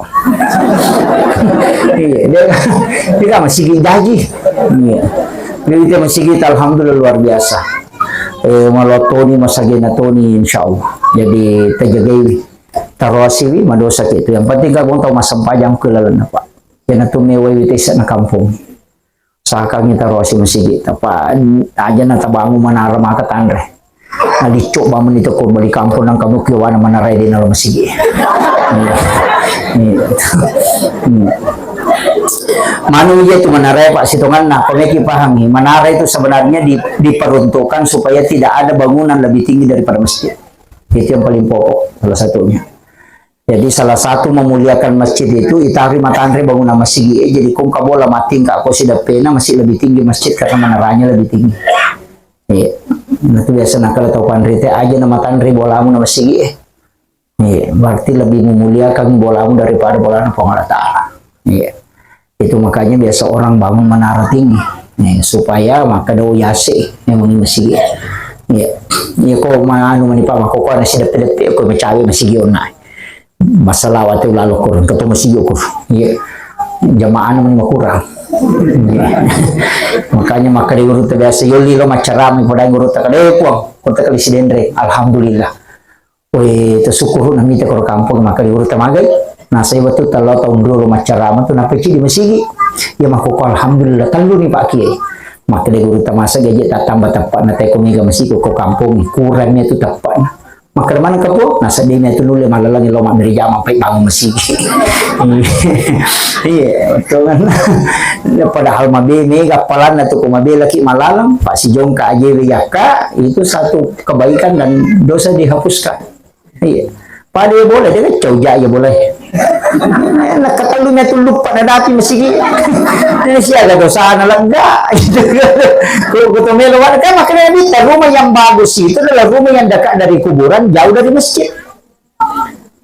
Di ka masigi daji. Di masigi alhamdulillah luar biasa. Malotoni masagi na Tony insyaallah. Jadi tajagay tarwasiwi madosa itu. Yang penting ka kung tahu masampajang kulalan na pa. Yan na tumeway ito isa na kampung. Sakang kita rosi masigi tapa aja na tabangu manara maka tandre alico ba man ito ko balik kampung ng kamukiwa na manaray din na masigi. Manu itu manaray Pak Situngan na pangkipahangi manaray itu sebenarnya diperuntukkan supaya tidak ada bangunan lebih tinggi daripada masjid. Itu yang paling pokok salah satunya. Jadi salah satu memuliakan masjid itu itari matandre bangunan masjid. Jadi kung kabola mating ka ako sida pena masih lebih tinggi masjid karena menaranya lebih tinggi. Iya. Nah, itu biasa nakal atau pandrite aja nama tandre bolamu na masjid. Iya, berarti lebih memuliakan bolamu daripada bola Allah Taala. Iya. Itu makanya biasa orang bangun menara tinggi. Iya, supaya maka do yase yang masjid. Iya. Iya ko maano manipa makukuha na sida pelepe ko macawi masjid onay. Masalah waktu lalu kurang ketemu si Yukur, ya jamaah namun kurang, makanya maka di urut biasa yoli lo macaram pada urut tak ada puang, kota kali sidendre, alhamdulillah, weh tersyukur nami te kor kampung maka di urut tamagai, nah saya waktu kalau tahun dulu macaram tu nak pergi di masjid, ya maku alhamdulillah talu ni Pak Kiai, maka di urut tamasa gaji tak tambah tepat nanti kau mega masjid kau kampung kurangnya tu tepat. Maka mana kapo nasa di metu nule malalangi lo dari jam sampai bangun masjid. Iya, betul kan. Padahal mabe mega palan atau kumabe laki malalang Pak si Jong ka aje yaka itu satu kebaikan dan dosa dihapuskan. Iya. Pada boleh dia coja ya boleh. Nak kata lu metu lupa na dati masjid. Ini siya ada dosa na lang enggak. Kalau ketemu melawan kan makanya kita rumah yang bagus itu adalah rumah yang dekat dari kuburan, jauh dari masjid.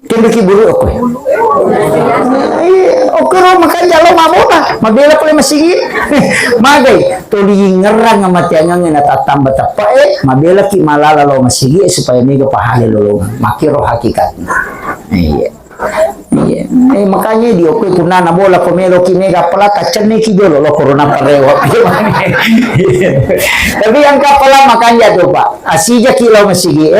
Kini kiburu aku. Oke rumah kan jalan mamona, mabela pala masjid. Magay, tuli ngerang nga matiangan nga natatamba tapae, mabela ki malala lo masjid supaya mega pahali lo makiro hakikat. Iya. Iya. Makanya dia oke kuna na bola pomelo ki mega pala kacene ki jolo lo corona parewa. Tapi yang kapala makanya tuh Pak, asija kilo masjid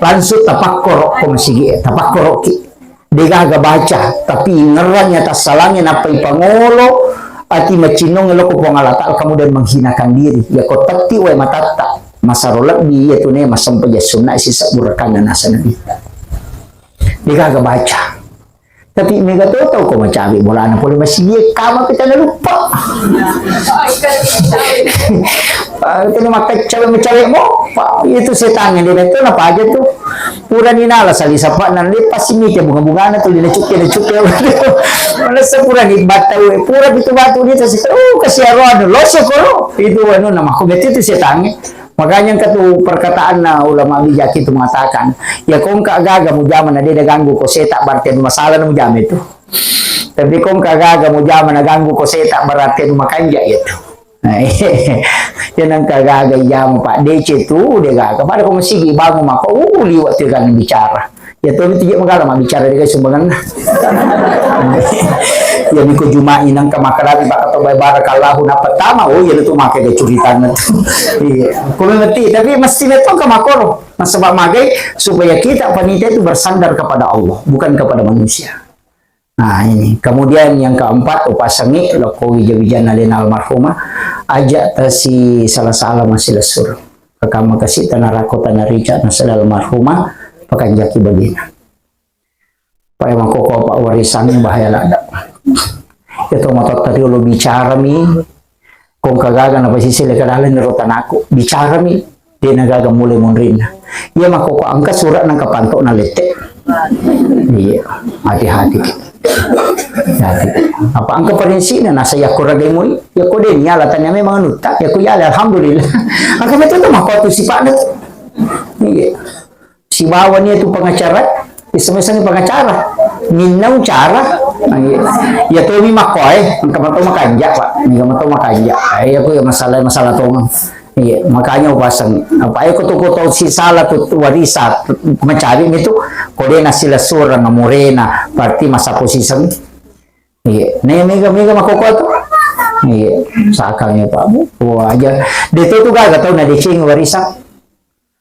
langsung tapakkor ko masjid tapakkor ki. Dia agak baca, tapi ngerangnya tas salangnya napai pangolo ati macinong lo ko pangalata kemudian menghinakan diri. Ya ko tati we matata. Masarolat dia tu ne masampa sunna sisa burakan na nasa nabita. Dia agak baca. Tapi mega tahu ko macabi bola na puli masjid kama kita na lupa. Itu makai cewek mo, Pak, itu setan yang dia itu apa aja tuh. Pura ninala sali sapa nan lepas ini ke bunga-bunga na tuh dina cuke. Mana sepura ni batu, pura itu batu dia tuh kesiaran loso ko. Itu anu nama ko itu setan. Makanya kata perkataan na ulama bijak itu mengatakan, ya kong kagaga mo jaman na dia ganggu ko setak berarti masalah na mo jam itu. Tapi kong kagaga mo jaman na ganggu ko setak berarti makanja itu. Nah, yan ang kagagayam Pak DC itu dia gaga pada kung sige bago mako liwat yung kan bicara ya to tidak magala bicara dia sumbangan ya ko jumain ang kamakaran baka to bay barakallahu na pertama yan ito make curitan na iya kuno ngerti tapi mesti neto kamakoro masabab magay supaya kita panitia itu bersandar kepada Allah bukan kepada manusia. Nah ini kemudian yang keempat upasangi loko wija-wija nalin almarhumah ajak si salah-salah masih lesur kakama kasih tanarako tanarica nasal almarhumah pakanjaki bagina pak emang koko pak warisan bahaya lada itu motor tadi lo bicara mi kong kagaga na pasisi lekadalan nirotan aku bicara mi dia nagaga mulai monrina iya makoko angka surat ng kapantok na lete iya hati-hati apa angka parinsi na nasa yakuragay mo yako din yala tanya may mga nutak yako yala alhamdulillah angka betul tuh makoto si Pak iya si bawa niya itu pengacara isa-isa ni pengacara Minaw cara. Ya to mi makoy, kamato makanja pak. Ni kamato makanja. Ay ako yung masalah to. Iya, makanya upasang apa ay kuto si sala tu warisa mencari itu kode na sila sura na morena parti masa posisi. Iya, nih mega makoko to. Iya, sakangnya pak bu. Wah aja. Dito tu gaga tau na dicing warisa.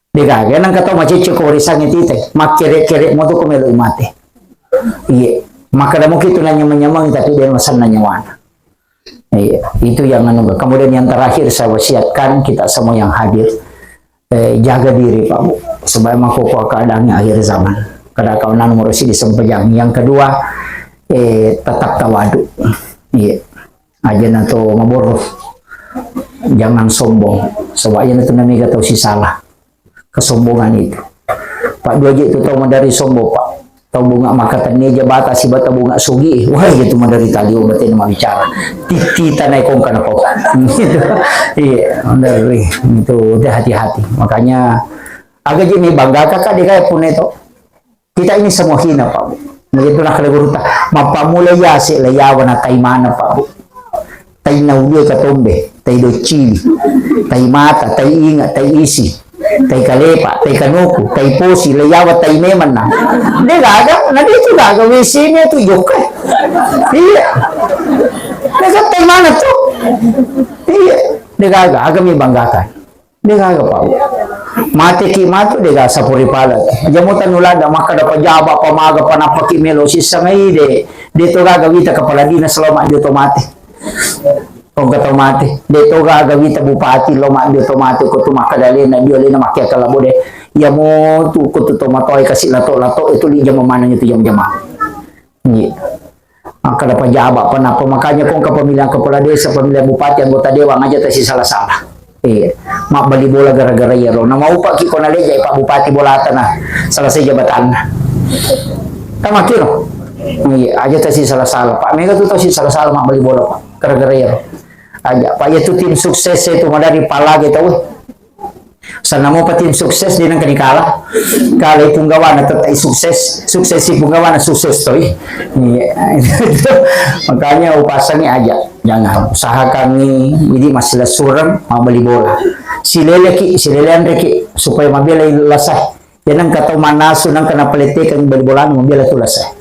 Degaga nang kataw macici ko warisa ngitite. Makere mo to kumelo mate. Iya, maka damo kito na nyamang tapi dia masan na nyawana. Iya, itu yang kemudian yang terakhir saya wasiatkan kita semua yang hadir jaga diri Pak Bu sebab makoko keadaannya akhir zaman kada kaunan nomor si disempejang. Yang kedua tetap tawadu. Iya, aja nato maboro jangan sombong sebab aja nato namiga tau si salah kesombongan itu Pak dua itu tahu dari sombong Pak tahu bunga makatan niya bata si bata bunga sugi wah gitu dari tali obatin na bicara tita na ikong kanako iya dari itu udah hati-hati makanya agak jadi bangga kakak di kaya pun itu kita ini semua hina Pak begitu nak kalaguruta mapamula yasi layawan na tay mana Pak tay nauli katombe tay dochili tay mata tay ingat tay isi tay kalepa, tay kanuku, tay pusi, layawat, tay neman na. Hindi gaga, nandito gaga, wisi niya ito, yoke. Iya. Nagatay mana to. Iya. Hindi gaga, aga may banggakan. Hindi gaga pa. Mati ki mato, hindi gaga sa puripalat. Jamutan nulada, makadapa jaba, pamaga, panapakimelo, sisa ngayon, dito gaga, wita kapalagi na salama, dito mati. Kung katomate dito gagawita bupati loma dito mati ko tumakadali na dioli na makia kalabo de ya mo tu ko to matoy kasi lato itu li jama mana itu jama ni ang kada pajaba pa na makanya kung kapamilya kepala desa pamilya bupati anggota dewan aja ta si salah-salah mak bali bola gara-gara yero na maupa ki ko na leja Pak Bupati bolatan na salah sa jabatan tama kiro aja ta si salah-salah Pak mega tu si salah-salah mak bali bola Pak gara-gara yero aja Pak itu tim sukses itu dari pala gitu sana mo pa tim sukses din ang kanikala kala punggawa tetap sukses si punggawa na sukses to makanya upasanya aja jangan usahakan nih ini masih surang mabali bola si lele Andreki supaya mabila lasah yan ang kataw manaso ng kanapalitik ang bali bola mabila to lasah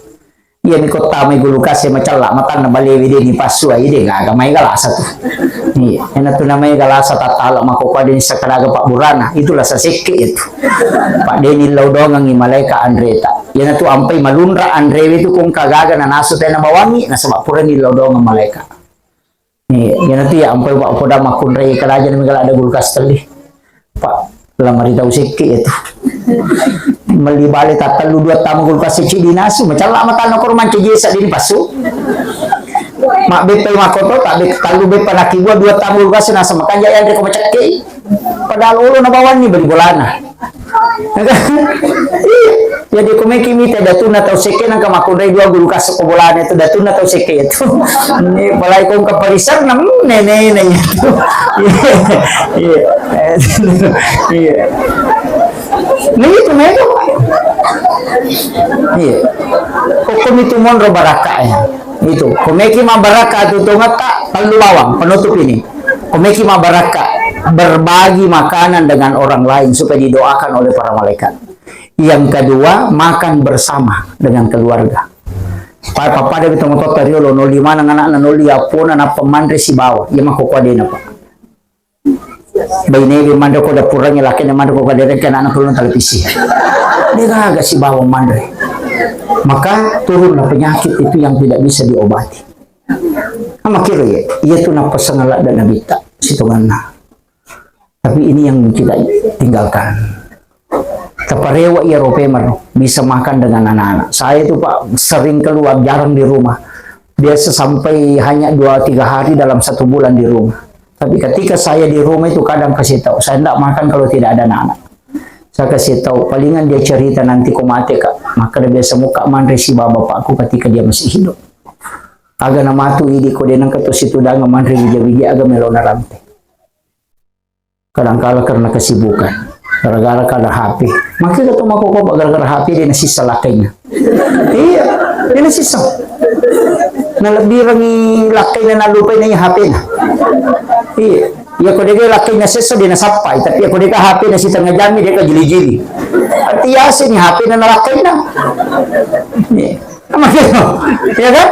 iya ni kota may gulukas macam matan na baliwi din ni pasua ide gagamay galasa to iya yan to na may galasa tatala makukuha din sa kanaga Pak Burana itulah sa siki itu Pak Deni Laudong ang imalay ka Andreta yan to ampay malunra Andrewi itu kung kagaga na naso tayo na bawangi na sa Pura ni Laudong ang malayka iya yan to ya ampay Pak Poda makunray kalaja na migala ada gulukas tali Pak lamari daw siki itu malibali tatalu dua tamu gulkas si dinasu macam lama tanah korban cijesa di pasu mak bepe makoto tak talu bepe panaki gua dua tamu gulkas nasa makan jaya andre ko macake padahal ulo na bawan ni bali bolana jadi kumeki mita datuna tau seke nang kamakunday dua gulkas ko bolana itu datuna tau seke itu ni balai kong kaparisar nam nene nya iya nih itu mereka iya kok itu monro baraka ya itu komeki ma baraka itu ngata peluang penutup ini komeki ma baraka berbagi makanan dengan orang lain supaya didoakan oleh para malaikat yang kedua makan bersama dengan keluarga papa ada kita ngotot tadi lo 05 nang anak noli apona na pemandre si bawa ya makukuha din apa Bayi mandre ko da purangnya laki na mandre ko kadere kan anak ulun televisi. Dia agak si bawang mandre. Maka turunlah penyakit itu yang tidak bisa diobati. Ama kira ya, ia tu nak pasangala dan nabita situngana. Tapi ini yang kita tinggalkan. Keparewa ia ropemer bisa makan dengan anak-anak. Saya itu Pak sering keluar jarang di rumah. Biasa sampai hanya 2-3 hari dalam 1 bulan di rumah. Tapi ketika saya di rumah itu kadang kasih tahu, saya tidak makan kalau tidak ada anak-anak. Saya kasih tahu, palingan dia cerita nanti ko mati Kak. Maka dia biasa muka mandre si bapakku ketika dia masih hidup. Aga na matu idi ko din ang katos itu dang mandre bija-bija aga melona rampe. Kadang-kala karena kesibukan. Gara-gara kada happy. Makanya ito makukuha gara-gara happy din nasisa lakay niya. Iya, din nasisa. Nalabirang lakay na nalupay na yung happy na. Iya. Iya ko dika lakay na sisa din nasapay. Tapi ako dika happy na sisa nga dami, dika jili-jili. At iyasin niya, happy na nalakay na. Iya. Makanya, iya kan?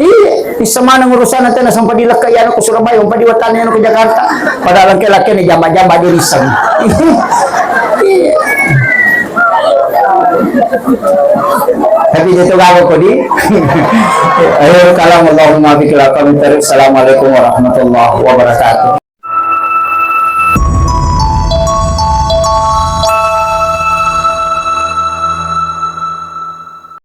Iya, isama ng urusan natin na sa padilakay ano ko Surabaya, yung padiwatan ano ko Jakarta. Padahal kay laki ni jamba-jamba di lisang. Iya. Tapi dito gago ko di. Ayun kalang Allahumma bikla kami. Assalamualaikum warahmatullahi wabarakatuh.